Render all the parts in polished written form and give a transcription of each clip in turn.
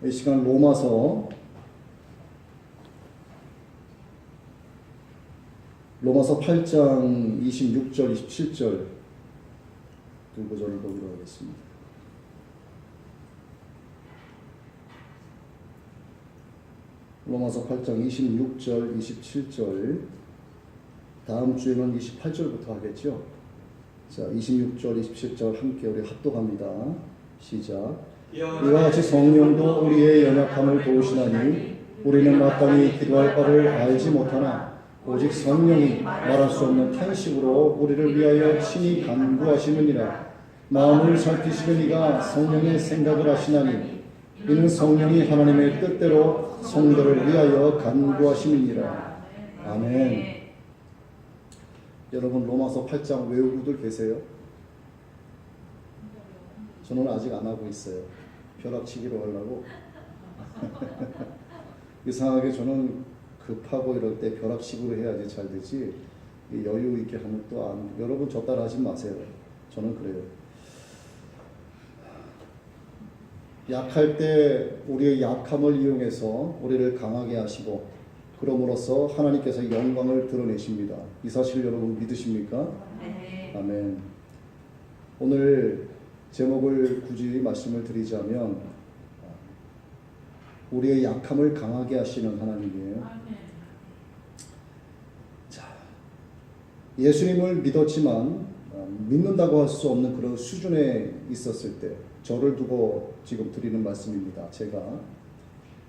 이 시간 로마서 8장 26절, 27절 두 구절을 보기로 하겠습니다. 로마서 8장 26절, 27절 다음 주에는 28절부터 하겠죠. 자, 26절, 27절 함께 우리 합독합니다. 시작. 이와 같이 성령도 우리의 연약함을 도우시나니 우리는 마땅히 기도할 바를 알지 못하나 오직 성령이 말할 수 없는 탄식으로 우리를 위하여 친히 간구하시느니라. 마음을 살피시는 이가 성령의 생각을 하시나니 이는 성령이 하나님의 뜻대로 성도를 위하여 간구하심이니라. 아멘. 여러분 로마서 8장 외우고들 계세요? 저는 아직 안 하고 있어요. 벼락치기로 하려고. 이상하게 저는 급하고 이럴 때 벼락치기로 해야지 잘 되지 여유 있게 하면 또 안. 여러분 저 따라 하지 마세요. 저는 그래요. 약할 때 우리의 약함을 이용해서 우리를 강하게 하시고 그럼으로써 하나님께서 영광을 드러내십니다. 이 사실 여러분 믿으십니까? 네. 아멘. 오늘 제목을 굳이 말씀을 드리자면 우리의 약함을 강하게 하시는 하나님이에요. 자, 예수님을 믿었지만 믿는다고 할 수 없는 그런 수준에 있었을 때 저를 두고 지금 드리는 말씀입니다. 제가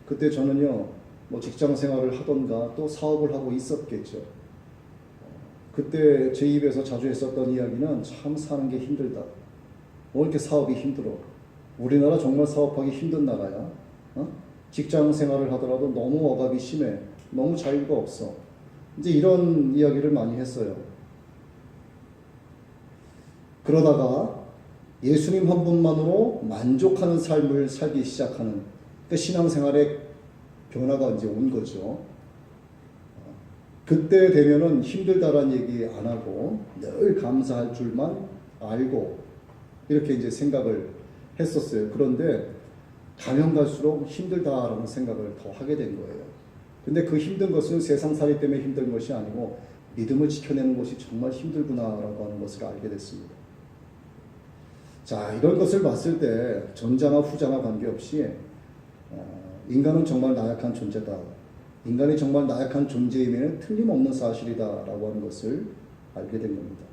그때 저는요 뭐 직장 생활을 하던가 또 사업을 하고 있었겠죠. 그때 제 입에서 자주 했었던 이야기는 참 사는 게 힘들다. 뭐 이렇게 사업이 힘들어. 우리나라 정말 사업하기 힘든 나라야. 직장 생활을 하더라도 너무 억압이 심해. 너무 자유가 없어. 이제 이런 이야기를 많이 했어요. 그러다가 예수님 한 분만으로 만족하는 삶을 살기 시작하는 그 신앙생활의 변화가 이제 온 거죠. 그때 되면은 힘들다라는 얘기 안 하고 늘 감사할 줄만 알고 이렇게 이제 생각을 했었어요. 그런데 가면 갈수록 힘들다라는 생각을 더 하게 된 거예요. 근데 그 힘든 것은 세상살이 때문에 힘든 것이 아니고 믿음을 지켜내는 것이 정말 힘들구나라고 하는 것을 알게 됐습니다. 자, 이런 것을 봤을 때 전자나 후자나 관계없이 인간은 정말 나약한 존재다. 인간이 정말 나약한 존재임에는 틀림없는 사실이다라고 하는 것을 알게 된 겁니다.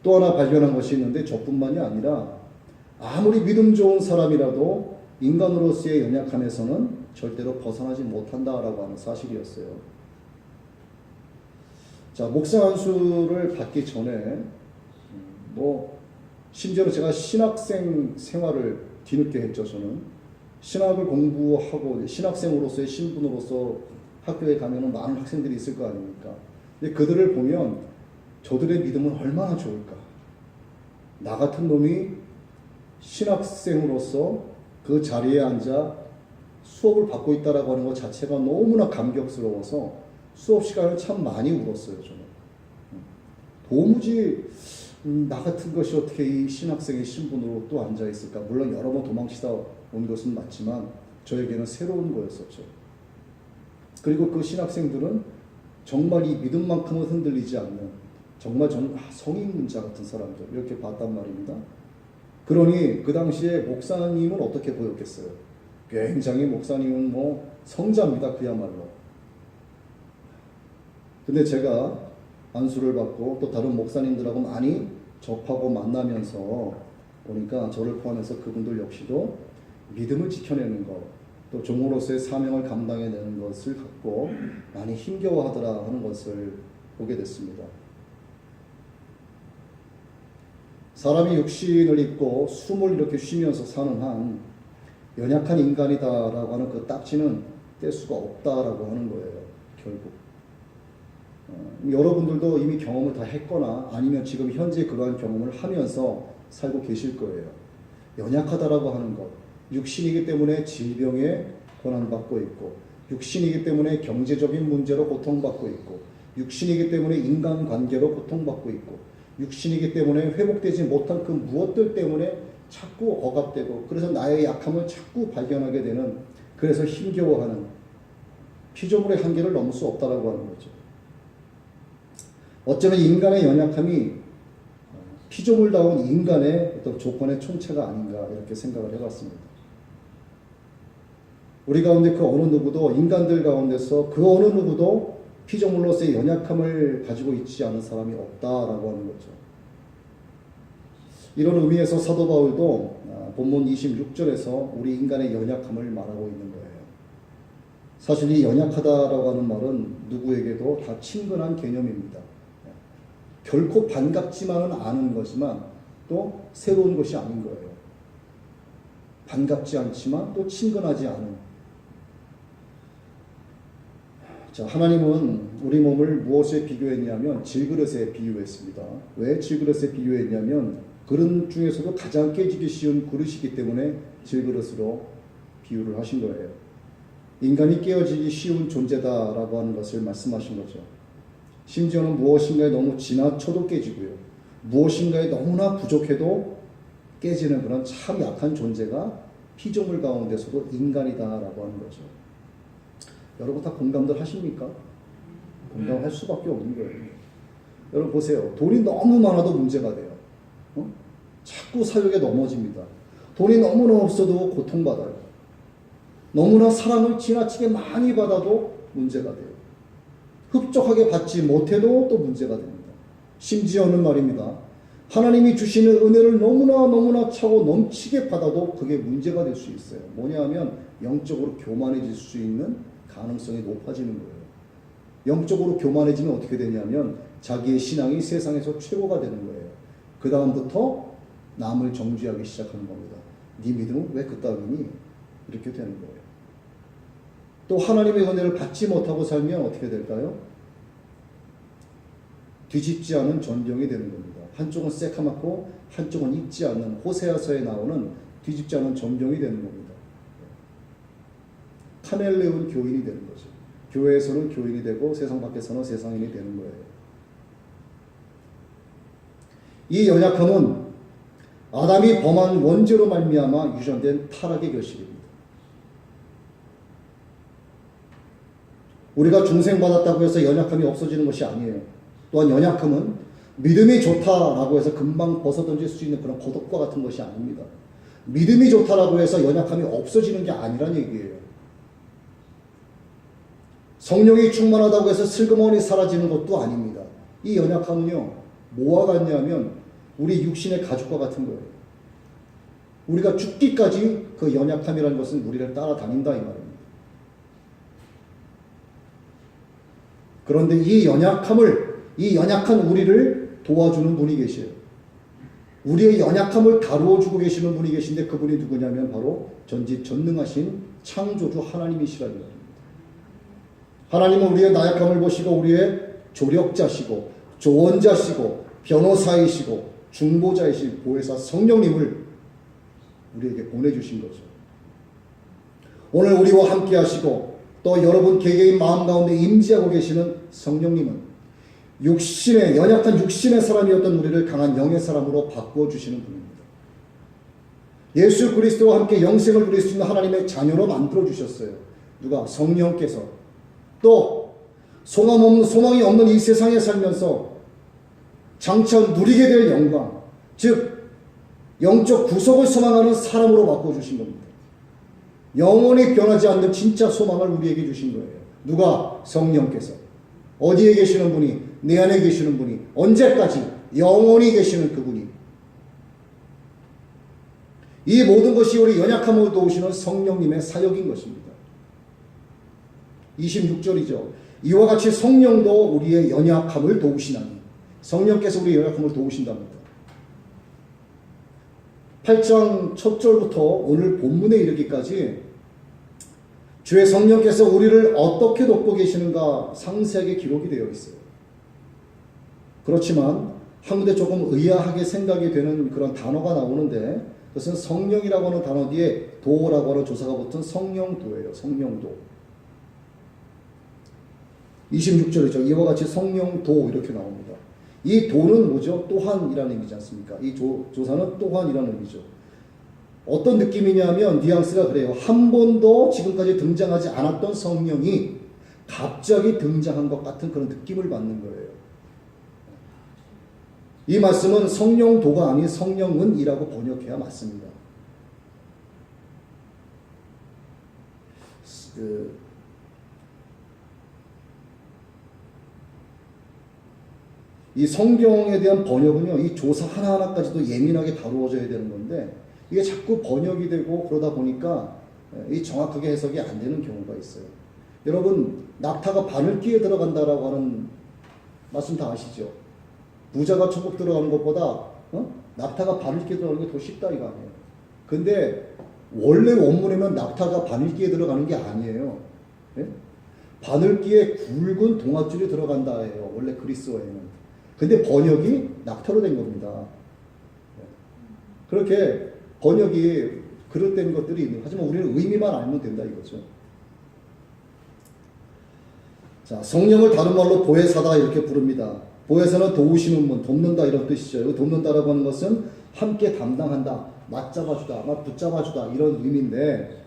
또 하나 발견한 것이 있는데 저뿐만이 아니라 아무리 믿음 좋은 사람이라도 인간으로서의 연약함에서는 절대로 벗어나지 못한다라고 하는 사실이었어요. 자, 목사 안수를 받기 전에 심지어는 제가 신학생 생활을 뒤늦게 했죠. 저는 신학을 공부하고 신학생으로서의 신분으로서 학교에 가면 많은 학생들이 있을 거 아닙니까? 근데 그들을 보면 저들의 믿음은 얼마나 좋을까? 나 같은 놈이 신학생으로서 그 자리에 앉아 수업을 받고 있다라고 하는 것 자체가 너무나 감격스러워서 수업 시간을 참 많이 울었어요. 저는 도무지 나 같은 것이 어떻게 이 신학생의 신분으로 또 앉아 있을까? 물론 여러 번 도망치다 온 것은 맞지만 저에게는 새로운 거였었죠. 그리고 그 신학생들은 정말 이 믿음만큼은 흔들리지 않는 정말 성인문자 같은 사람들 이렇게 봤단 말입니다. 그러니 그 당시에 목사님은 어떻게 보였겠어요? 굉장히 목사님은 성자입니다. 그야말로. 근데 제가 안수를 받고 또 다른 목사님들하고 많이 접하고 만나면서 보니까 저를 포함해서 그분들 역시도 믿음을 지켜내는 것, 또 종으로서의 사명을 감당해내는 것을 갖고 많이 힘겨워하더라 하는 것을 보게 됐습니다. 사람이 육신을 입고 숨을 이렇게 쉬면서 사는 한 연약한 인간이다라고 하는 그 딱지는 뗄 수가 없다라고 하는 거예요. 결국. 여러분들도 이미 경험을 다 했거나 아니면 지금 현재 그러한 경험을 하면서 살고 계실 거예요. 연약하다라고 하는 것. 육신이기 때문에 질병에 고난받고 있고 육신이기 때문에 경제적인 문제로 고통받고 있고 육신이기 때문에 인간관계로 고통받고 있고 육신이기 때문에 회복되지 못한 그 무엇들 때문에 자꾸 억압되고 그래서 나의 약함을 자꾸 발견하게 되는 그래서 힘겨워하는 피조물의 한계를 넘을 수 없다라고 하는 거죠. 어쩌면 인간의 연약함이 피조물다운 인간의 어떤 조건의 총체가 아닌가 이렇게 생각을 해봤습니다. 우리 가운데 그 어느 누구도 인간들 가운데서 그 어느 누구도 피조물로서의 연약함을 가지고 있지 않은 사람이 없다라고 하는 거죠. 이런 의미에서 사도 바울도 본문 26절에서 우리 인간의 연약함을 말하고 있는 거예요. 사실 이 연약하다라고 하는 말은 누구에게도 다 친근한 개념입니다. 결코 반갑지만은 않은 거지만 또 새로운 것이 아닌 거예요. 반갑지 않지만 또 친근하지 않은. 자, 하나님은 우리 몸을 무엇에 비교했냐면 질그릇에 비유했습니다. 왜 질그릇에 비유했냐면 그릇 중에서도 가장 깨지기 쉬운 그릇이기 때문에 질그릇으로 비유를 하신 거예요. 인간이 깨어지기 쉬운 존재다라고 하는 것을 말씀하신 거죠. 심지어는 무엇인가에 너무 지나쳐도 깨지고요. 무엇인가에 너무나 부족해도 깨지는 그런 참 약한 존재가 피조물 가운데서도 인간이다라고 하는 거죠. 여러분 다 공감들 하십니까? 공감할 수밖에 없는 거예요. 여러분 보세요. 돈이 너무 많아도 문제가 돼요. 자꾸 사역에 넘어집니다. 돈이 너무나 없어도 고통받아요. 너무나 사랑을 지나치게 많이 받아도 문제가 돼요. 흡족하게 받지 못해도 또 문제가 됩니다. 심지어는 말입니다. 하나님이 주시는 은혜를 너무나 차고 넘치게 받아도 그게 문제가 될 수 있어요. 뭐냐 하면 영적으로 교만해질 수 있는 가능성이 높아지는 거예요. 영적으로 교만해지면 어떻게 되냐면 자기의 신앙이 세상에서 최고가 되는 거예요. 그 다음부터 남을 정죄하기 시작하는 겁니다. 네 믿음은 왜 그따위니? 이렇게 되는 거예요. 또 하나님의 은혜를 받지 못하고 살면 어떻게 될까요? 뒤집지 않은 전병이 되는 겁니다. 한쪽은 새카맣고 한쪽은 익지 않는 호세아서에 나오는 뒤집지 않은 전병이 되는 겁니다. 카멜레온 교인이 되는 거죠. 교회에서는 교인이 되고 세상 밖에서는 세상인이 되는 거예요. 이 연약함은 아담이 범한 원죄로 말미암아 유전된 타락의 결실입니다. 우리가 중생받았다고 해서 연약함이 없어지는 것이 아니에요. 또한 연약함은 믿음이 좋다라고 해서 금방 벗어던질 수 있는 그런 고독과 같은 것이 아닙니다. 믿음이 좋다라고 해서 연약함이 없어지는 게 아니란 얘기예요. 성령이 충만하다고 해서 슬그머니 사라지는 것도 아닙니다. 이 연약함은요, 뭐와 같냐면 우리 육신의 가죽과 같은 거예요. 우리가 죽기까지 그 연약함이라는 것은 우리를 따라다닌다 이 말입니다. 그런데 이 연약한 우리를 도와주는 분이 계세요. 우리의 연약함을 다루어주고 계시는 분이 계신데 그분이 누구냐면 바로 전지전능하신 창조주 하나님이시라는 겁니다. 하나님은 우리의 나약함을 보시고 우리의 조력자시고 조언자시고 변호사이시고 중보자이신 보혜사 성령님을 우리에게 보내주신 거죠. 오늘 우리와 함께 하시고 또 여러분 개개인 마음 가운데 임재하고 계시는 성령님은 연약한 육신의 사람이었던 우리를 강한 영의 사람으로 바꿔주시는 분입니다. 예수 그리스도와 함께 영생을 누릴 수 있는 하나님의 자녀로 만들어주셨어요. 누가? 성령께서. 또 소망이 없는 이 세상에 살면서 장차 누리게 될 영광, 즉 영적 구속을 소망하는 사람으로 바꿔주신 겁니다. 영원히 변하지 않는 진짜 소망을 우리에게 주신 거예요. 누가? 성령께서. 어디에 계시는 분이? 내 안에 계시는 분이. 언제까지? 영원히 계시는 그분이. 이 모든 것이 우리 연약함을 도우시는 성령님의 사역인 것입니다. 26절이죠. 이와 같이 성령도 우리의 연약함을 도우시나니. 성령께서 우리의 연약함을 도우신답니다. 8장 첫 절부터 오늘 본문에 이르기까지 주의 성령께서 우리를 어떻게 돕고 계시는가 상세하게 기록이 되어 있어요. 그렇지만 한 군데 조금 의아하게 생각이 되는 그런 단어가 나오는데 그것은 성령이라고 하는 단어 뒤에 도라고 하는 조사가 붙은 성령도예요. 성령도. 26절이죠. 이와 같이 성령도 이렇게 나옵니다. 이 도는 뭐죠? 또한이라는 의미지 않습니까? 이 조사는 또한이라는 의미죠. 어떤 느낌이냐면 뉘앙스가 그래요. 한 번도 지금까지 등장하지 않았던 성령이 갑자기 등장한 것 같은 그런 느낌을 받는 거예요. 이 말씀은 성령도가 아닌 성령은이라고 번역해야 맞습니다. 이 성경에 대한 번역은요, 이 조사 하나하나까지도 예민하게 다루어져야 되는 건데, 이게 자꾸 번역이 되고 그러다 보니까 이 정확하게 해석이 안 되는 경우가 있어요. 여러분, 낙타가 바늘귀에 들어간다라고 하는 말씀 다 아시죠? 부자가 천국 들어가는 것보다 낙타가 바늘귀에 들어가는 게 더 쉽다 이거 아니에요. 근데 원래 원문에는 낙타가 바늘귀에 들어가는 게 아니에요. 네? 바늘귀에 굵은 동아줄이 들어간다 해요. 원래 그리스어에는. 근데 번역이 낙타로 된 겁니다. 그렇게 번역이 그릇된 것들이 있는. 하지만 우리는 의미만 알면 된다 이거죠. 자, 성령을 다른 말로 보혜사다 이렇게 부릅니다. 보혜사는 도우시는 분, 돕는다 이런 뜻이죠. 돕는다라고 하는 것은 함께 담당한다, 맞잡아주다, 붙잡아주다 이런 의미인데,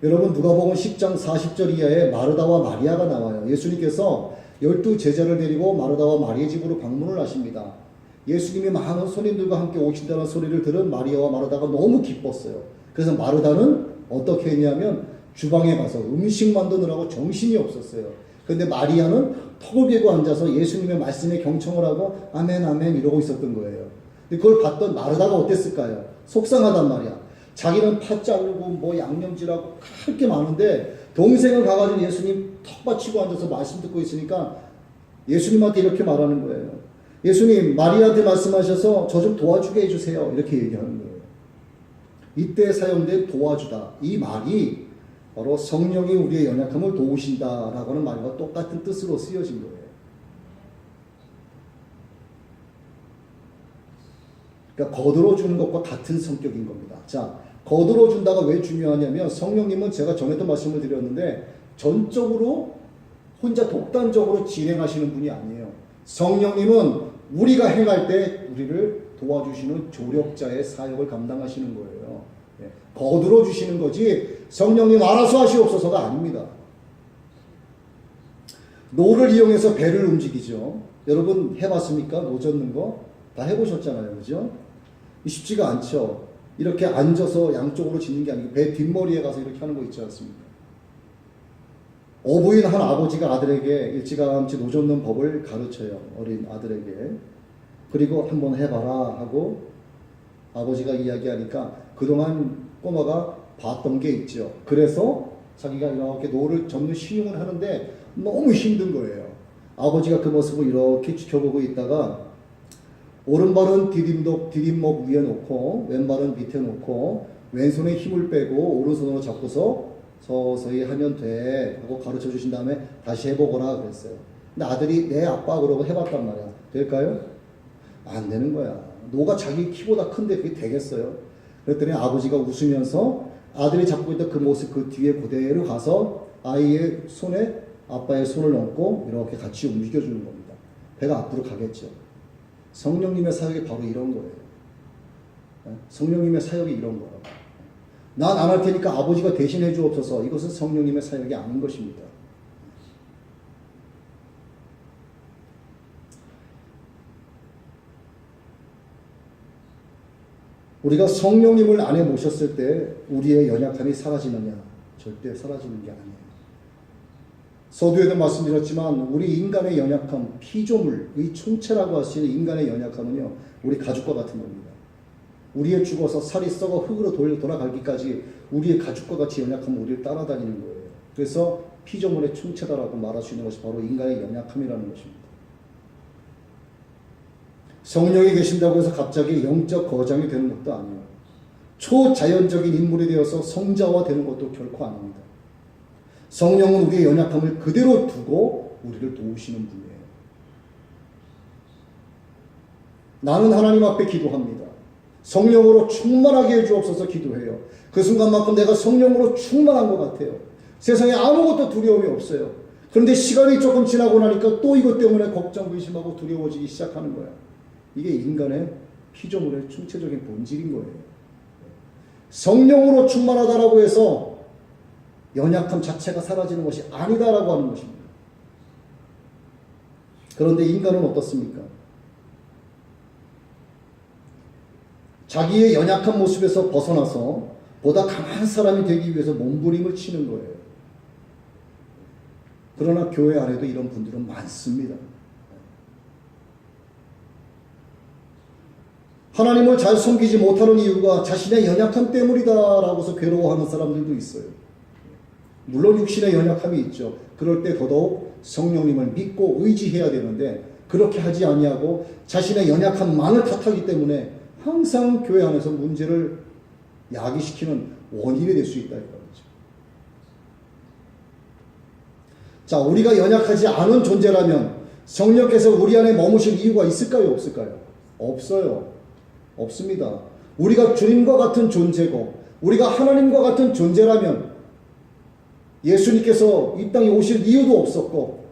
여러분 누가복음 10장 40절 이하에 마르다와 마리아가 나와요. 예수님께서 12 제자를 데리고 마르다와 마리아의 집으로 방문을 하십니다. 예수님이 많은 손님들과 함께 오신다는 소리를 들은 마리아와 마르다가 너무 기뻤어요. 그래서 마르다는 어떻게 했냐면 주방에 가서 음식 만드느라고 정신이 없었어요. 근데 마리아는 턱을 베고 앉아서 예수님의 말씀에 경청을 하고 아멘 아멘 이러고 있었던 거예요. 근데 그걸 봤던 마르다가 어땠을까요? 속상하단 말이야. 자기는 팥 자르고 뭐 양념질하고 할 게 많은데 동생을 가가지고 예수님 턱 받치고 앉아서 말씀 듣고 있으니까 예수님한테 이렇게 말하는 거예요. 예수님, 마리아한테 말씀하셔서 저 좀 도와주게 해주세요. 이렇게 얘기하는 거예요. 이때 사용된 도와주다. 이 말이 바로 성령이 우리의 연약함을 도우신다라고 하는 말과 똑같은 뜻으로 쓰여진 거예요. 그러니까 거들어 주는 것과 같은 성격인 겁니다. 자, 거들어 준다가 왜 중요하냐면 성령님은 제가 전에도 말씀을 드렸는데 전적으로 혼자 독단적으로 진행하시는 분이 아니에요. 성령님은 우리가 행할 때 우리를 도와주시는 조력자의 사역을 감당하시는 거예요. 거들어 주시는 거지 성령님 알아서 하시옵소서가 아닙니다. 노를 이용해서 배를 움직이죠. 여러분 해봤습니까? 노 젓는 거? 다 해보셨잖아요. 그죠? 쉽지가 않죠. 이렇게 앉아서 양쪽으로 짚는 게 아니고 배 뒷머리에 가서 이렇게 하는 거 있지 않습니까? 어부인 한 아버지가 아들에게 일찌감치 노 젓는 법을 가르쳐요. 어린 아들에게. 그리고 한번 해봐라 하고 아버지가 이야기하니까 그동안 꼬마가 봤던 게 있죠. 그래서 자기가 이렇게 노를 젓는 시음을 하는데 너무 힘든 거예요. 아버지가 그 모습을 이렇게 지켜보고 있다가 오른발은 디딤목 위에 놓고 왼발은 밑에 놓고 왼손에 힘을 빼고 오른손으로 잡고서 서서히 하면 돼 하고 가르쳐 주신 다음에 다시 해보거라 그랬어요. 근데 아들이 네 아빠 그러고 해봤단 말이야. 될까요? 안 되는 거야. 노가 자기 키보다 큰데 그게 되겠어요? 그랬더니 아버지가 웃으면서 아들이 잡고 있던 그 모습 그 뒤에 그대로 가서 아이의 손에 아빠의 손을 얹고 이렇게 같이 움직여주는 겁니다. 배가 앞으로 가겠죠. 성령님의 사역이 바로 이런 거예요. 성령님의 사역이 이런 거라고. 난 안 할 테니까 아버지가 대신해 주옵소서. 이것은 성령님의 사역이 아닌 것입니다. 우리가 성령님을 안에 모셨을 때 우리의 연약함이 사라지느냐? 절대 사라지는 게 아니에요. 서두에도 말씀드렸지만 우리 인간의 연약함, 피조물의 총체라고 할 수 있는 인간의 연약함은요, 우리 가죽과 같은 겁니다. 우리의 죽어서 살이 썩어 흙으로 돌아가기까지 우리의 가죽과 같이 연약함은 우리를 따라다니는 거예요. 그래서 피조물의 총체다라고 말할 수 있는 것이 바로 인간의 연약함이라는 것입니다. 성령이 계신다고 해서 갑자기 영적 거장이 되는 것도 아니에요. 초자연적인 인물이 되어서 성자화 되는 것도 결코 아닙니다. 성령은 우리의 연약함을 그대로 두고 우리를 도우시는 분이에요. 나는 하나님 앞에 기도합니다. 성령으로 충만하게 해주옵소서 기도해요. 그 순간만큼 내가 성령으로 충만한 것 같아요. 세상에 아무것도 두려움이 없어요. 그런데 시간이 조금 지나고 나니까 또 이것 때문에 걱정, 의심하고 두려워지기 시작하는 거야. 이게 인간의 피조물의 총체적인 본질인 거예요. 성령으로 충만하다라고 해서 연약함 자체가 사라지는 것이 아니다라고 하는 것입니다. 그런데 인간은 어떻습니까? 자기의 연약한 모습에서 벗어나서 보다 강한 사람이 되기 위해서 몸부림을 치는 거예요. 그러나 교회 안에도 이런 분들은 많습니다. 하나님을 잘 섬기지 못하는 이유가 자신의 연약함 때문이다라고서 괴로워하는 사람들도 있어요. 물론 육신의 연약함이 있죠. 그럴 때 더더욱 성령님을 믿고 의지해야 되는데 그렇게 하지 아니하고 자신의 연약함만을 탓하기 때문에 항상 교회 안에서 문제를 야기시키는 원인이 될 수 있다 이거죠. 자, 우리가 연약하지 않은 존재라면 성령께서 우리 안에 머무실 이유가 있을까요? 없을까요? 없어요. 없습니다. 우리가 주님과 같은 존재고 우리가 하나님과 같은 존재라면 예수님께서 이 땅에 오실 이유도 없었고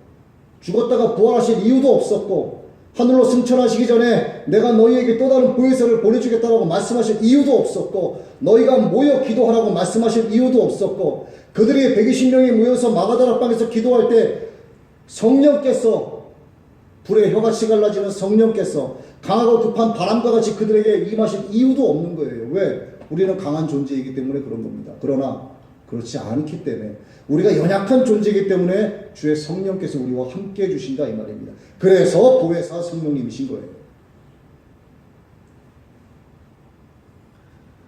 죽었다가 부활하실 이유도 없었고 하늘로 승천하시기 전에 내가 너희에게 또 다른 보혜사를 보내주겠다라고 말씀하실 이유도 없었고 너희가 모여 기도하라고 말씀하실 이유도 없었고 그들이 120명이 모여서 마가다락방에서 기도할 때 성령께서 불의 혀같이 갈라지는 성령께서 강하고 급한 바람과 같이 그들에게 임하실 이유도 없는 거예요. 왜? 우리는 강한 존재이기 때문에 그런 겁니다. 그러나 그렇지 않기 때문에 우리가 연약한 존재이기 때문에 주의 성령께서 우리와 함께 해주신다 이 말입니다. 그래서 보혜사 성령님이신 거예요.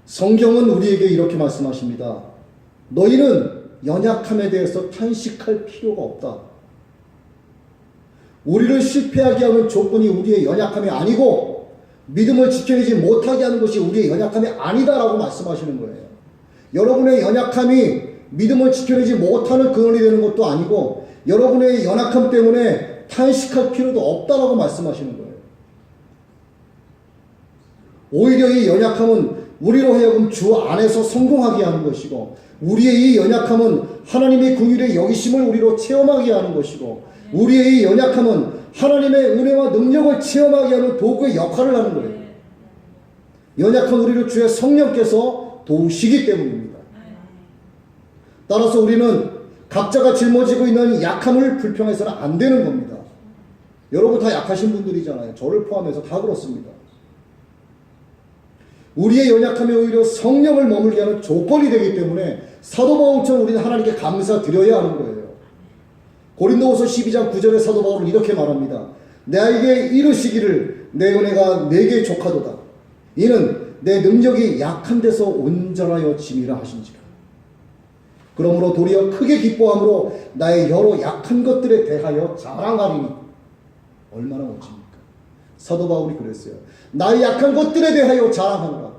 성경은 우리에게 이렇게 말씀하십니다. 너희는 연약함에 대해서 탄식할 필요가 없다. 우리를 실패하게 하는 조건이 우리의 연약함이 아니고 믿음을 지켜내지 못하게 하는 것이 우리의 연약함이 아니다라고 말씀하시는 거예요. 여러분의 연약함이 믿음을 지켜내지 못하는 근원이 되는 것도 아니고 여러분의 연약함 때문에 탄식할 필요도 없다라고 말씀하시는 거예요. 오히려 이 연약함은 우리로 하여금 주 안에서 성공하게 하는 것이고 우리의 이 연약함은 하나님의 긍휼의 여기심을 우리로 체험하게 하는 것이고 우리의 이 연약함은 하나님의 은혜와 능력을 체험하게 하는 도구의 역할을 하는 거예요. 연약한 우리를 주의 성령께서 도우시기 때문입니다. 따라서 우리는 각자가 짊어지고 있는 약함을 불평해서는 안 되는 겁니다. 여러분 다 약하신 분들이잖아요. 저를 포함해서 다 그렇습니다. 우리의 연약함이 오히려 성령을 머물게 하는 조건이 되기 때문에 사도 바울처럼 우리는 하나님께 감사드려야 하는 거예요. 고린도후서 12장 9절에 사도 바울은 이렇게 말합니다. 나에게 이르시기를 내 은혜가 내게 족하도다. 이는 내 능력이 약한 데서 온전하여 짐이라 하신지라. 그러므로 도리어 크게 기뻐함으로 나의 여러 약한 것들에 대하여 자랑하리니. 얼마나 멋집니까? 사도 바울이 그랬어요. 나의 약한 것들에 대하여 자랑하노라.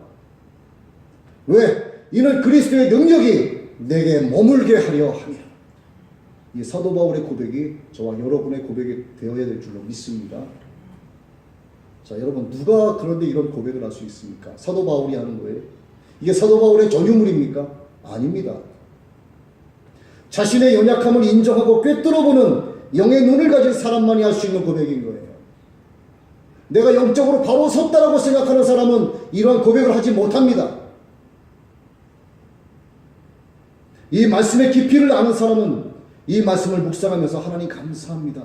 왜? 이는 그리스도의 능력이 내게 머물게 하려 함이라. 이 사도 바울의 고백이 저와 여러분의 고백이 되어야 될 줄로 믿습니다. 자, 여러분 누가 그런데 이런 고백을 할 수 있습니까? 사도 바울이 하는 거예요. 이게 사도 바울의 전유물입니까? 아닙니다. 자신의 연약함을 인정하고 꿰뚫어보는 영의 눈을 가진 사람만이 할 수 있는 고백인 거예요. 내가 영적으로 바로 섰다라고 생각하는 사람은 이러한 고백을 하지 못합니다. 이 말씀의 깊이를 아는 사람은 이 말씀을 묵상하면서 하나님 감사합니다.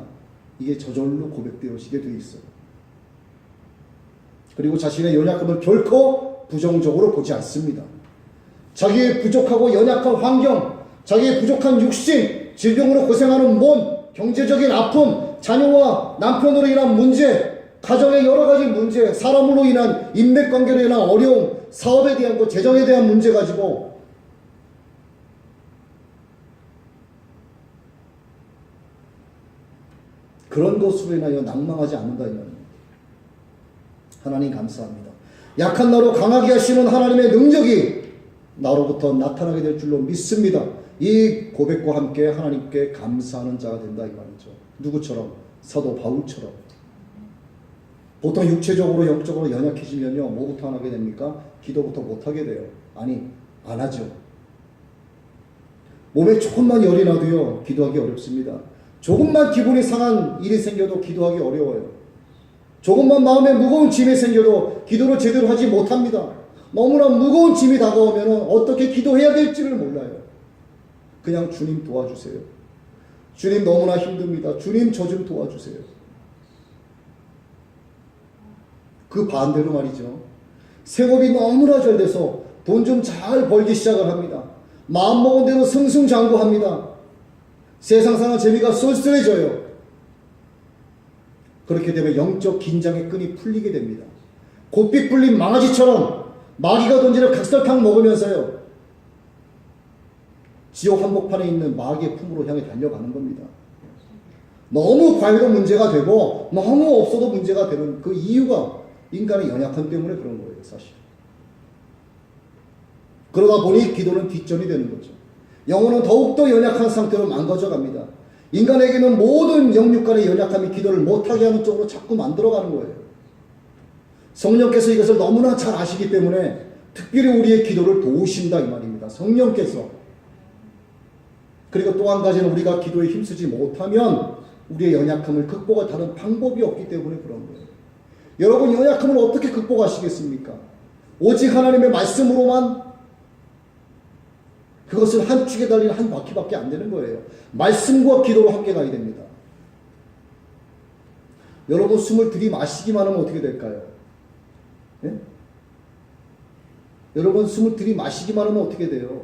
이게 저절로 고백되어지게 돼 있어요. 그리고 자신의 연약함을 결코 부정적으로 보지 않습니다. 자기의 부족하고 연약한 환경, 자기의 부족한 육신, 질병으로 고생하는 몸, 경제적인 아픔, 자녀와 남편으로 인한 문제, 가정의 여러 가지 문제, 사람으로 인한 인맥관계로 인한 어려움, 사업에 대한 것, 재정에 대한 문제 가지고 그런 것으로 인하여 낭망하지 않는다 이 말입니다. 하나님 감사합니다. 약한 나로 강하게 하시는 하나님의 능력이 나로부터 나타나게 될 줄로 믿습니다. 이 고백과 함께 하나님께 감사하는 자가 된다 이 말이죠. 누구처럼? 사도 바울처럼. 보통 육체적으로 영적으로 연약해지면요 뭐부터 안 하게 됩니까? 기도부터 못하게 돼요. 아니 안 하죠. 몸에 조금만 열이 나도요 기도하기 어렵습니다. 조금만 기분이 상한 일이 생겨도 기도하기 어려워요. 조금만 마음에 무거운 짐이 생겨도 기도를 제대로 하지 못합니다. 너무나 무거운 짐이 다가오면 어떻게 기도해야 될지를 몰라요. 그냥 주님 도와주세요. 주님 너무나 힘듭니다. 주님 저 좀 도와주세요. 그 반대로 말이죠. 생업이 너무나 잘 돼서 돈 좀 잘 벌기 시작을 합니다. 마음먹은 대로 승승장구합니다. 세상 사는 재미가 쏠쏠해져요. 그렇게 되면 영적 긴장의 끈이 풀리게 됩니다. 곱비 풀린 망아지처럼 마귀가 던지는 각설탕 먹으면서요. 지옥 한복판에 있는 마귀의 품으로 향해 달려가는 겁니다. 너무 과해도 문제가 되고 너무 없어도 문제가 되는 그 이유가 인간의 연약함 때문에 그런 거예요, 사실. 그러다 보니 기도는 뒷전이 되는 거죠. 영혼은 더욱더 연약한 상태로 망가져 갑니다. 인간에게는 모든 영육 간의 연약함이 기도를 못하게 하는 쪽으로 자꾸 만들어가는 거예요. 성령께서 이것을 너무나 잘 아시기 때문에 특별히 우리의 기도를 도우신다 이 말입니다. 성령께서. 그리고 또 한 가지는 우리가 기도에 힘쓰지 못하면 우리의 연약함을 극복할 다른 방법이 없기 때문에 그런 거예요. 여러분 연약함을 어떻게 극복하시겠습니까? 오직 하나님의 말씀으로만 그것은 한 축에 달린 한 바퀴밖에 안 되는 거예요. 말씀과 기도로 함께 가야 됩니다. 여러분 숨을 들이마시기만 하면 어떻게 될까요? 네? 여러분 숨을 들이마시기만 하면 어떻게 돼요?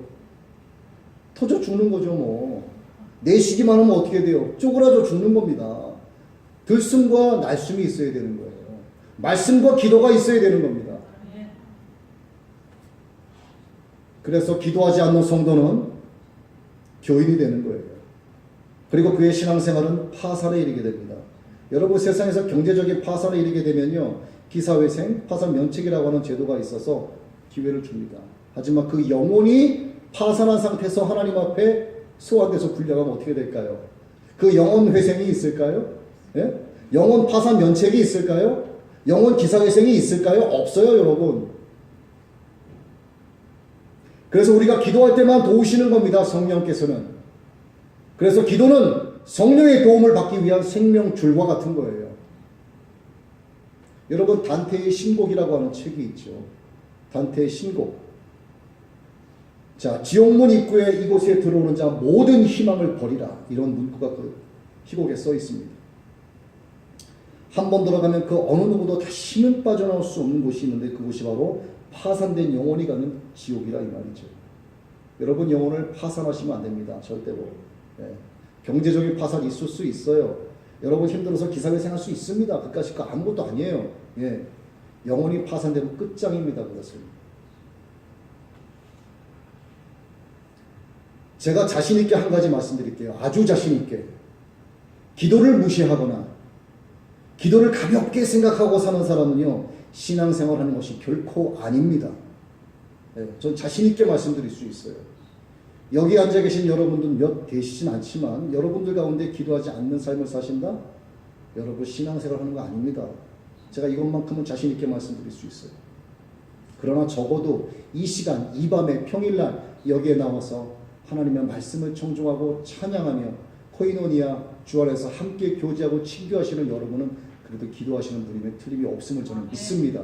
터져 죽는 거죠 뭐. 내쉬기만 하면 어떻게 돼요? 쪼그라져 죽는 겁니다. 들숨과 날숨이 있어야 되는 거예요. 말씀과 기도가 있어야 되는 겁니다. 그래서 기도하지 않는 성도는 교인이 되는 거예요. 그리고 그의 신앙생활은 파산에 이르게 됩니다. 여러분 세상에서 경제적인 파산에 이르게 되면요. 기사회생, 파산 면책이라고 하는 제도가 있어서 기회를 줍니다. 하지만 그 영혼이 파산한 상태에서 하나님 앞에 소환돼서 굴려가면 어떻게 될까요? 그 영혼 회생이 있을까요? 예? 영혼 파산 면책이 있을까요? 영혼 기사회생이 있을까요? 없어요, 여러분. 그래서 우리가 기도할 때만 도우시는 겁니다, 성령께서는. 그래서 기도는 성령의 도움을 받기 위한 생명줄과 같은 거예요. 여러분 단테의 신곡이라고 하는 책이 있죠. 단테의 신곡. 자, 지옥문 입구에 이곳에 들어오는 자 모든 희망을 버리라. 이런 문구가 그 희곡에 써 있습니다. 한 번 들어가면 그 어느 누구도 다시는 빠져나올 수 없는 곳이 있는데 그곳이 바로 파산된 영혼이 가는 지옥이라 이 말이죠. 여러분 영혼을 파산하시면 안 됩니다. 절대로. 네. 경제적인 파산이 있을 수 있어요. 여러분 힘들어서 기사회생할 수 있습니다. 그까짓 거 아무것도 아니에요. 예. 영혼이 파산되면 끝장입니다. 그것은. 제가 자신있게 한 가지 말씀드릴게요. 아주 자신있게. 기도를 무시하거나 기도를 가볍게 생각하고 사는 사람은요. 신앙생활하는 것이 결코 아닙니다. 네, 전 자신있게 말씀드릴 수 있어요. 여기 앉아 계신 여러분들 몇 되시진 않지만 여러분들 가운데 기도하지 않는 삶을 사신다? 여러분 신앙생활하는 거 아닙니다. 제가 이것만큼은 자신있게 말씀드릴 수 있어요. 그러나 적어도 이 시간, 이 밤에 평일날 여기에 나와서 하나님의 말씀을 청중하고 찬양하며 코이노니아 주 안에서 함께 교제하고 친교하시는 여러분은 그래도 기도하시는 분임에 틀림이 없음을 저는 믿습니다.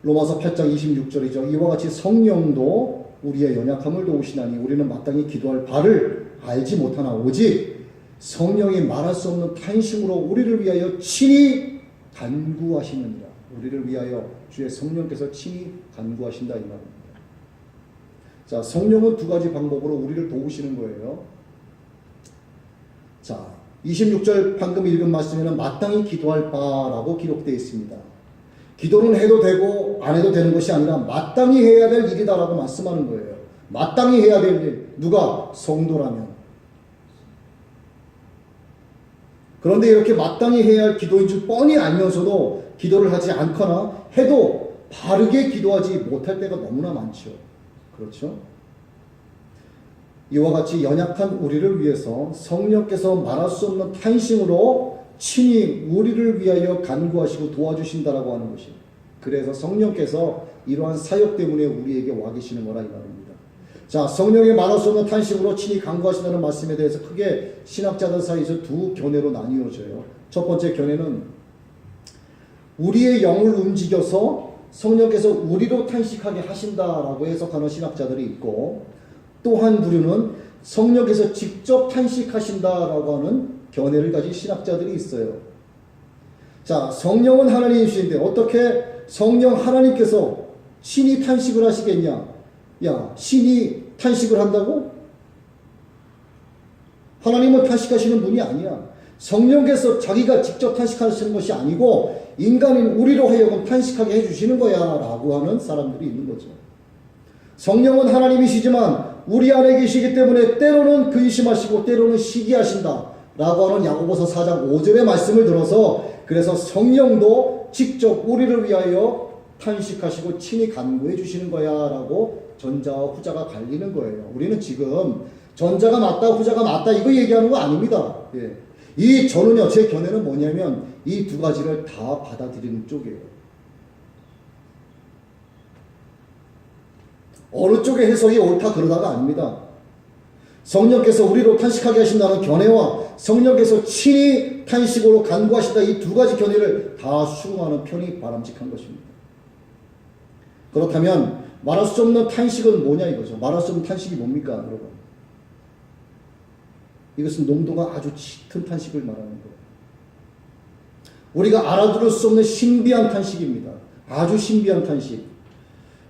로마서 8장 26절이죠. 이와 같이 성령도 우리의 연약함을 도우시나니 우리는 마땅히 기도할 바를 알지 못하나 오직 성령이 말할 수 없는 탄식으로 우리를 위하여 친히 간구하시느니라. 우리를 위하여 주의 성령께서 친히 간구하신다 이 말입니다. 자, 성령은 두 가지 방법으로 우리를 도우시는 거예요. 자, 26절 방금 읽은 말씀에는 마땅히 기도할 바라고 기록되어 있습니다. 기도는 해도 되고 안 해도 되는 것이 아니라 마땅히 해야 될 일이다라고 말씀하는 거예요. 마땅히 해야 될 일. 누가? 성도라면. 그런데 이렇게 마땅히 해야 할 기도인 줄 뻔히 알면서도 기도를 하지 않거나 해도 바르게 기도하지 못할 때가 너무나 많죠. 그렇죠? 이와 같이 연약한 우리를 위해서 성령께서 말할 수 없는 탄식으로 친히 우리를 위하여 간구하시고 도와주신다라고 하는 것이. 그래서 성령께서 이러한 사역 때문에 우리에게 와 계시는 거라 이 말입니다. 자, 성령의 말할 수 없는 탄식으로 친히 간구하신다는 말씀에 대해서 크게 신학자들 사이에서 두 견해로 나뉘어져요. 첫 번째 견해는 우리의 영을 움직여서 성령께서 우리로 탄식하게 하신다라고 해석하는 신학자들이 있고, 또 한 부류는 성령께서 직접 탄식하신다라고 하는 견해를 가진 신학자들이 있어요. 자, 성령은 하나님이신데 어떻게 성령 하나님께서 신이 탄식을 하시겠냐? 야, 신이 탄식을 한다고? 하나님은 탄식하시는 분이 아니야. 성령께서 자기가 직접 탄식하시는 것이 아니고 인간인 우리로 하여금 탄식하게 해주시는 거야 라고 하는 사람들이 있는 거죠. 성령은 하나님이시지만 우리 안에 계시기 때문에 때로는 근심하시고 때로는 시기하신다 라고 하는 야고보서 4장 5절의 말씀을 들어서, 그래서 성령도 직접 우리를 위하여 탄식하시고 친히 간구해 주시는 거야 라고 전자와 후자가 갈리는 거예요. 우리는 지금 전자가 맞다 후자가 맞다 이거 얘기하는 거 아닙니다. 예. 저는요, 제 견해는 뭐냐면 이 두 가지를 다 받아들이는 쪽이에요. 어느 쪽의 해석이 옳다 그러다가 아닙니다. 성령께서 우리로 탄식하게 하신다는 견해와 성령께서 친히 탄식으로 간구하신다, 이 두 가지 견해를 다 수긍하는 편이 바람직한 것입니다. 그렇다면 말할 수 없는 탄식은 뭐냐 이거죠. 말할 수 없는 탄식이 뭡니까 여러분? 이것은 농도가 아주 짙은 탄식을 말하는 거예요. 우리가 알아들을 수 없는 신비한 탄식입니다. 아주 신비한 탄식.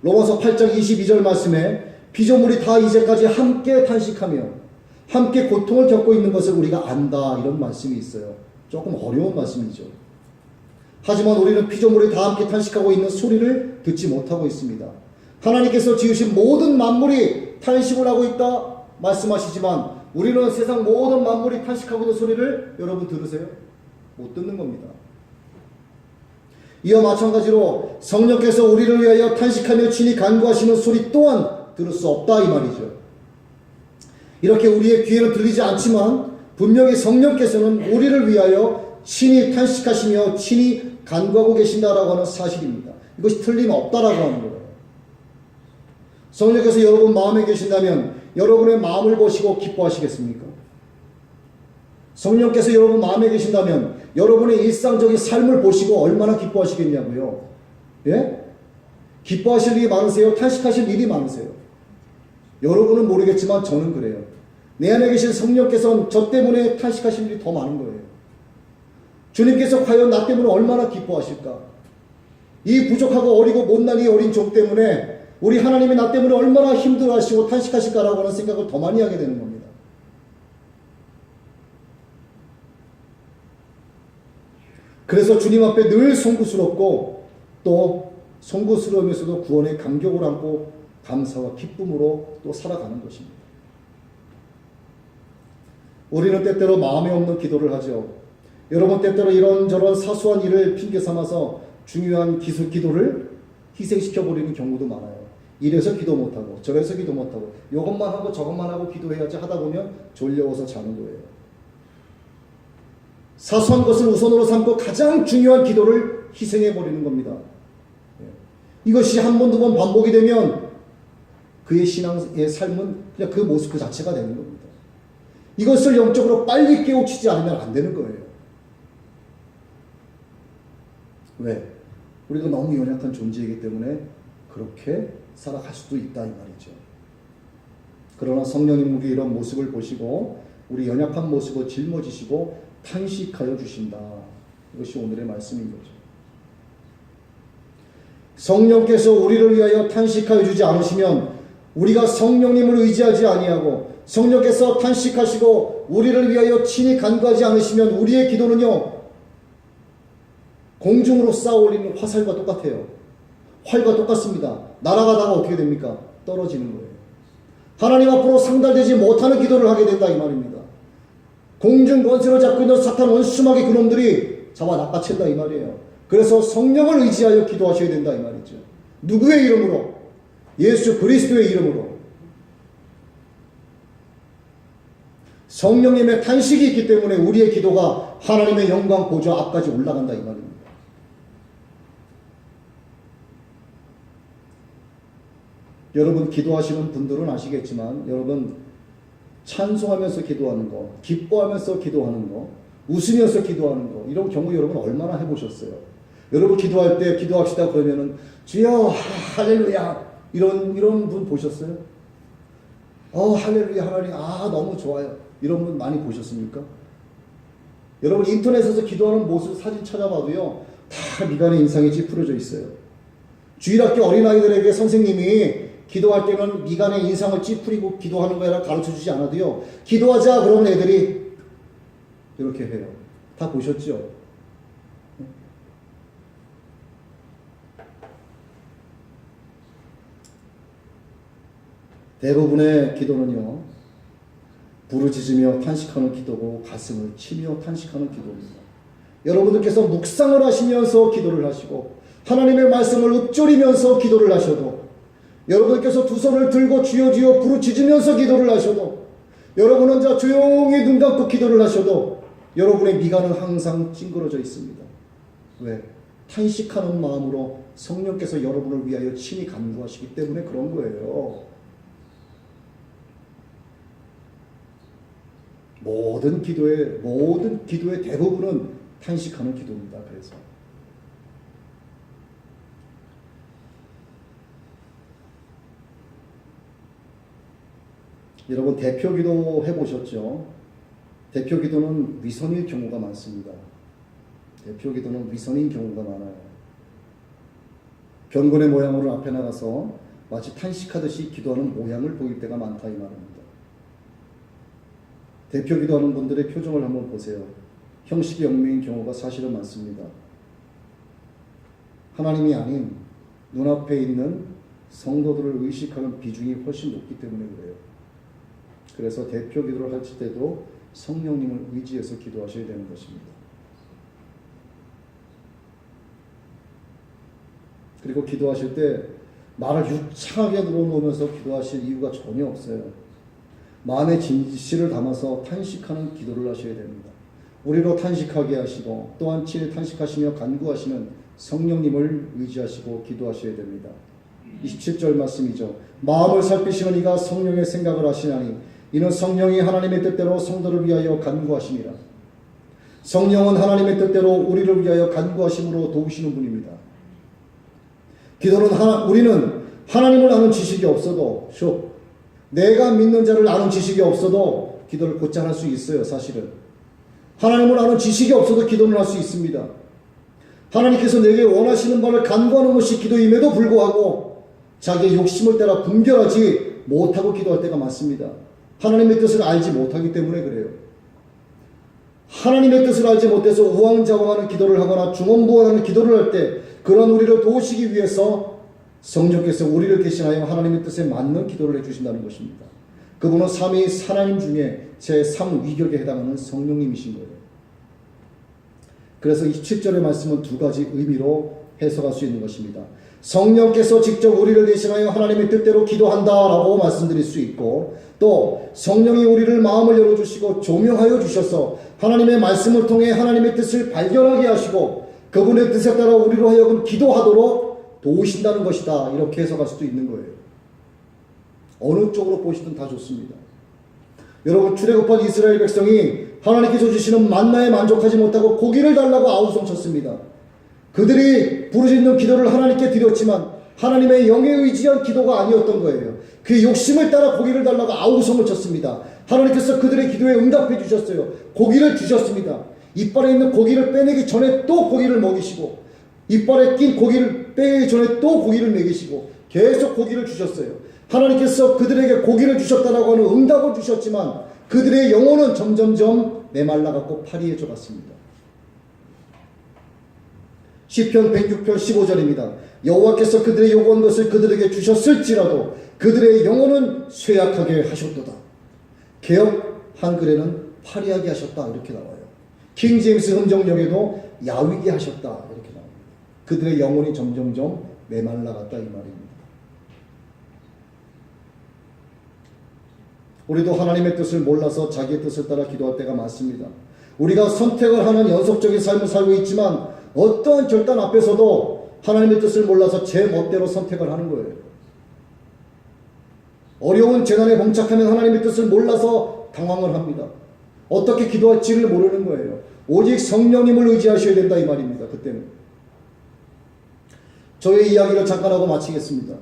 로마서 8장 22절 말씀에 피조물이 다 이제까지 함께 탄식하며 함께 고통을 겪고 있는 것을 우리가 안다, 이런 말씀이 있어요. 조금 어려운 말씀이죠. 하지만 우리는 피조물이 다 함께 탄식하고 있는 소리를 듣지 못하고 있습니다. 하나님께서 지으신 모든 만물이 탄식을 하고 있다 말씀하시지만 우리는 세상 모든 만물이 탄식하고 있는 소리를 여러분 들으세요? 못 듣는 겁니다. 이와 마찬가지로 성령께서 우리를 위하여 탄식하며 친히 간구하시는 소리 또한 들을 수 없다 이 말이죠. 이렇게 우리의 귀에는 들리지 않지만 분명히 성령께서는 우리를 위하여 친히 탄식하시며 친히 간구하고 계신다라고 하는 사실입니다. 이것이 틀림없다라고 하는 거예요. 성령께서 여러분 마음에 계신다면 여러분의 마음을 보시고 기뻐하시겠습니까? 성령께서 여러분 마음에 계신다면 여러분의 일상적인 삶을 보시고 얼마나 기뻐하시겠냐고요. 예? 기뻐하실 일이 많으세요? 탄식하실 일이 많으세요? 여러분은 모르겠지만 저는 그래요. 내 안에 계신 성령께서는 저 때문에 탄식하실 일이 더 많은 거예요. 주님께서 과연 나 때문에 얼마나 기뻐하실까? 이 부족하고 어리고 못난 이 어린 종 때문에 우리 하나님이 나 때문에 얼마나 힘들어하시고 탄식하실까라고 하는 생각을 더 많이 하게 되는 겁니다. 그래서 주님 앞에 늘 송구스럽고 또 송구스러우면서도 구원의 감격을 안고 감사와 기쁨으로 또 살아가는 것입니다. 우리는 때때로 마음에 없는 기도를 하죠. 여러분 때때로 이런저런 사소한 일을 핑계 삼아서 중요한 기도를 희생시켜버리는 경우도 많아요. 이래서 기도 못하고 저래서 기도 못하고 이것만 하고 저것만 하고 기도해야지 하다 보면 졸려워서 자는 거예요. 사소한 것을 우선으로 삼고 가장 중요한 기도를 희생해버리는 겁니다. 이것이 한 번, 두 번 반복이 되면 그의 신앙의 삶은 그냥 그 모습 그 자체가 되는 겁니다. 이것을 영적으로 빨리 깨우치지 않으면 안 되는 거예요. 왜? 우리가 너무 연약한 존재이기 때문에 그렇게 살아갈 수도 있다 이 말이죠. 그러나 성령님 우리 이런 모습을 보시고 우리 연약한 모습을 짊어지시고 탄식하여 주신다. 이것이 오늘의 말씀인 거죠. 성령께서 우리를 위하여 탄식하여 주지 않으시면 우리가 성령님을 의지하지 아니하고 성령께서 탄식하시고 우리를 위하여 친히 간구하지 않으시면 우리의 기도는요 공중으로 쌓아 올리는 화살과 똑같아요. 활과 똑같습니다. 날아가다가 어떻게 됩니까? 떨어지는 거예요. 하나님 앞으로 상달되지 못하는 기도를 하게 된다 이 말입니다. 공중 권세로 잡고 있는 사탄 원수마귀 그놈들이 잡아 낚아챈다 이 말이에요. 그래서 성령을 의지하여 기도하셔야 된다 이 말이죠. 누구의 이름으로? 예수 그리스도의 이름으로. 성령님의 탄식이 있기 때문에 우리의 기도가 하나님의 영광 보좌 앞까지 올라간다 이 말입니다. 여러분 기도하시는 분들은 아시겠지만 여러분 찬송하면서 기도하는 거, 기뻐하면서 기도하는 거, 웃으면서 기도하는 거 이런 경우 여러분 얼마나 해보셨어요? 여러분 기도할 때 기도합시다 그러면은 주여 할렐루야 이런 분 보셨어요? 할렐루야 하나님 너무 좋아요. 이런 분 많이 보셨습니까? 여러분 인터넷에서 기도하는 모습 사진 찾아봐도요 다 미간의 인상이 찌푸려져 있어요. 주일학교 어린아이들에게 선생님이 기도할 때는 미간의 인상을 찌푸리고 기도하는 거라 가르쳐주지 않아도요 기도하자 그러면 애들이 이렇게 해요. 다 보셨죠? 대부분의 기도는요 부르짖으며 탄식하는 기도고 가슴을 치며 탄식하는 기도입니다. 여러분들께서 묵상을 하시면서 기도를 하시고 하나님의 말씀을 읊조리면서 기도를 하셔도 여러분께서 두 손을 들고 주여 주여 부르짖으면서 기도를 하셔도 여러분 혼자 조용히 눈 감고 기도를 하셔도 여러분의 미간은 항상 찡그러져 있습니다. 왜? 탄식하는 마음으로 성령께서 여러분을 위하여 친히 간구하시기 때문에 그런 거예요. 모든 기도의 대부분은 탄식하는 기도입니다. 그래서 여러분 대표 기도 해보셨죠? 대표 기도는 위선일 경우가 많습니다. 대표 기도는 위선인 경우가 많아요. 경건의 모양으로 앞에 나가서 마치 탄식하듯이 기도하는 모양을 보일 때가 많다 이 말입니다. 대표 기도하는 분들의 표정을 한번 보세요. 형식이 얽매인 경우가 사실은 많습니다. 하나님이 아닌 눈앞에 있는 성도들을 의식하는 비중이 훨씬 높기 때문에 그래요. 그래서 대표 기도를 하실 때도 성령님을 의지해서 기도하셔야 되는 것입니다. 그리고 기도하실 때 말을 유창하게 늘어놓으면서 기도하실 이유가 전혀 없어요. 마음의 진실을 담아서 탄식하는 기도를 하셔야 됩니다. 우리로 탄식하게 하시고 또한 친히 탄식하시며 간구하시는 성령님을 의지하시고 기도하셔야 됩니다. 27절 말씀이죠. 마음을 살피시는 이가 성령의 생각을 하시나니 이는 성령이 하나님의 뜻대로 성도를 위하여 간구하심이라. 성령은 하나님의 뜻대로 우리를 위하여 간구하심으로 도우시는 분입니다. 기도는 우리는 하나님을 아는 지식이 없어도 내가 믿는 자를 아는 지식이 없어도 기도를 곧잘 할 수 있어요. 사실은 하나님을 아는 지식이 없어도 기도는 할 수 있습니다. 하나님께서 내게 원하시는 바를 간구하는 것이 기도임에도 불구하고 자기의 욕심을 따라 분별하지 못하고 기도할 때가 많습니다. 하나님의 뜻을 알지 못하기 때문에 그래요. 하나님의 뜻을 알지 못해서 우왕좌왕하는 기도를 하거나 중언부언하는 기도를 할 때 그런 우리를 도우시기 위해서 성령께서 우리를 대신하여 하나님의 뜻에 맞는 기도를 해주신다는 것입니다. 그분은 삼위 하나님 중에 제3위격에 해당하는 성령님이신 거예요. 그래서 27절의 말씀은 두 가지 의미로 해석할 수 있는 것입니다. 성령께서 직접 우리를 대신하여 하나님의 뜻대로 기도한다라고 말씀드릴 수 있고 또 성령이 우리를 마음을 열어주시고 조명하여 주셔서 하나님의 말씀을 통해 하나님의 뜻을 발견하게 하시고 그분의 뜻에 따라 우리로 하여금 기도하도록 도우신다는 것이다. 이렇게 해석할 수도 있는 거예요. 어느 쪽으로 보시든 다 좋습니다. 여러분 출애굽한 이스라엘 백성이 하나님께서 주시는 만나에 만족하지 못하고 고기를 달라고 아우성쳤습니다. 그들이 부르짖는 기도를 하나님께 드렸지만 하나님의 영에 의지한 기도가 아니었던 거예요. 그 욕심을 따라 고기를 달라고 아우성을 쳤습니다. 하나님께서 그들의 기도에 응답해 주셨어요. 고기를 주셨습니다. 이빨에 있는 고기를 빼내기 전에 또 고기를 먹이시고 이빨에 낀 고기를 빼기 전에 또 고기를 먹이시고 계속 고기를 주셨어요. 하나님께서 그들에게 고기를 주셨다라고 하는 응답을 주셨지만 그들의 영혼은 점점점 메말라갖고 파리해져 갔습니다. 시편 106편 15절입니다. 여호와께서 그들의 요구한 것을 그들에게 주셨을지라도 그들의 영혼은 쇠약하게 하셨도다. 개역 한글에는 파리하게 하셨다 이렇게 나와요. 킹 제임스 음정역에도 야위게 하셨다 이렇게 나옵니다. 그들의 영혼이 점점점 메말라갔다 이 말입니다. 우리도 하나님의 뜻을 몰라서 자기의 뜻을 따라 기도할 때가 많습니다. 우리가 선택을 하는 연속적인 삶을 살고 있지만 어떠한 결단 앞에서도 하나님의 뜻을 몰라서 제 멋대로 선택을 하는 거예요. 어려운 재난에 봉착하면 하나님의 뜻을 몰라서 당황을 합니다. 어떻게 기도할지를 모르는 거예요. 오직 성령님을 의지하셔야 된다 이 말입니다. 그때는 저의 이야기를 잠깐 하고 마치겠습니다.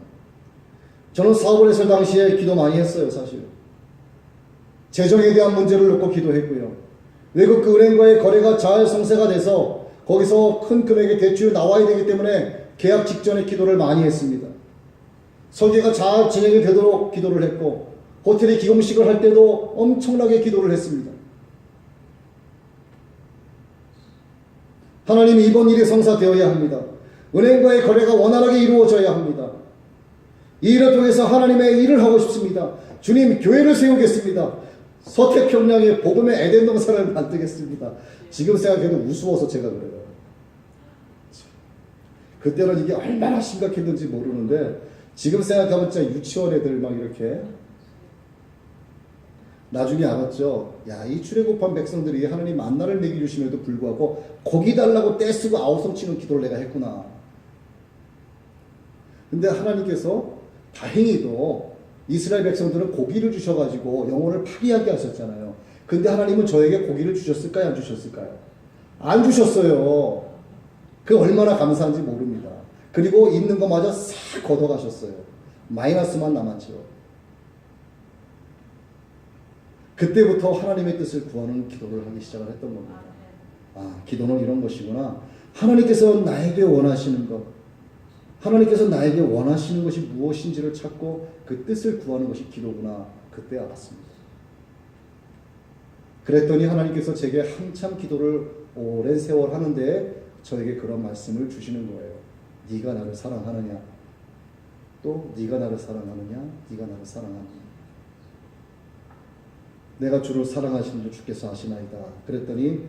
저는 사업을 했을 당시에 기도 많이 했어요, 사실. 재정에 대한 문제를 놓고 기도했고요. 외국 그 은행과의 거래가 잘 성사가 돼서 거기서 큰 금액의 대출이 나와야 되기 때문에 계약 직전에 기도를 많이 했습니다. 설계가 잘 진행이 되도록 기도를 했고, 호텔에 기금식을 할 때도 엄청나게 기도를 했습니다. 하나님, 이번 일이 성사되어야 합니다. 은행과의 거래가 원활하게 이루어져야 합니다. 이 일을 통해서 하나님의 일을 하고 싶습니다. 주님, 교회를 세우겠습니다. 서태평양의 복음의 에덴 동산을 만들겠습니다. 지금 생각해도 우스워서 제가 그래요. 그때는 이게 얼마나 심각했는지 모르는데 지금 생각하면 진짜 유치원 애들 막 이렇게. 나중에 알았죠. 야, 이 출애굽한 백성들이 하나님 만나를 먹이 주심에도 불구하고 고기 달라고 떼쓰고 아우성 치는 기도를 내가 했구나. 근데 하나님께서 다행히도 이스라엘 백성들은 고기를 주셔가지고 영혼을 파리하게 하셨잖아요. 근데 하나님은 저에게 고기를 주셨을까요? 안 주셨을까요? 안 주셨어요. 그 얼마나 감사한지 모릅니다. 그리고 있는 것마저 싹 걷어가셨어요. 마이너스만 남았죠. 그때부터 하나님의 뜻을 구하는 기도를 하기 시작을 했던 겁니다. 아, 기도는 이런 것이구나. 하나님께서 나에게 원하시는 것, 하나님께서 나에게 원하시는 것이 무엇인지를 찾고 그 뜻을 구하는 것이 기도구나. 그때 알았습니다. 그랬더니 하나님께서 제게 한참 기도를 오랜 세월 하는데 저에게 그런 말씀을 주시는 거예요. 네가 나를 사랑하느냐? 또 네가 나를 사랑하느냐? 네가 나를 사랑하느냐? 내가 주를 사랑하시는 줄 주께서 아시나이다. 그랬더니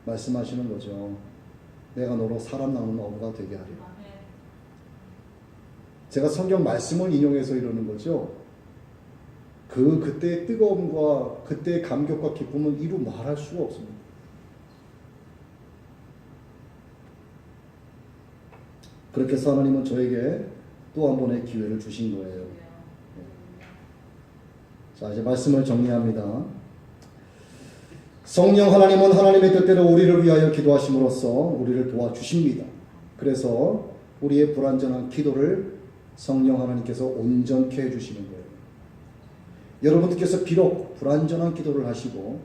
말씀하시는 거죠. 내가 너로 사람 낳는 어부가 되게 하리라. 제가 성경 말씀을 인용해서 이러는 거죠. 그때의 뜨거움과 그때의 감격과 기쁨은 이루 말할 수가 없습니다. 그렇게 해서 하나님은 저에게 또 한 번의 기회를 주신 거예요. 자, 이제 말씀을 정리합니다. 성령 하나님은 하나님의 뜻대로 우리를 위하여 기도하심으로써 우리를 도와주십니다. 그래서 우리의 불완전한 기도를 성령 하나님께서 온전케 해주시는 거예요. 여러분들께서 비록 불완전한 기도를 하시고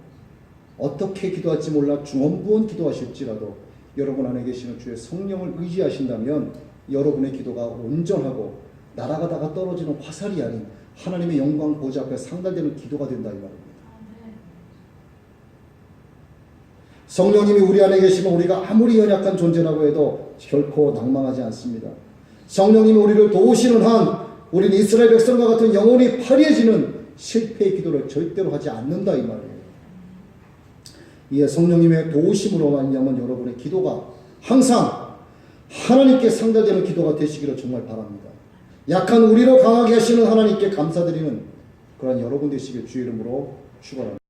어떻게 기도할지 몰라 중언부언 기도하실지라도 여러분 안에 계시는 주의 성령을 의지하신다면 여러분의 기도가 온전하고 날아가다가 떨어지는 화살이 아닌 하나님의 영광 보좌 앞에 상달되는 기도가 된다 이 말입니다. 성령님이 우리 안에 계시면 우리가 아무리 연약한 존재라고 해도 결코 낭망하지 않습니다. 성령님이 우리를 도우시는 한 우리는 이스라엘 백성과 같은 영혼이 파리해지는 실패의 기도를 절대로 하지 않는다 이 말이에요. 이에 성령님의 도우심으로 말미암은 여러분의 기도가 항상 하나님께 상달되는 기도가 되시기를 정말 바랍니다. 약한 우리로 강하게 하시는 하나님께 감사드리는 그런 여러분 되시길 주의 이름으로 축원합니다.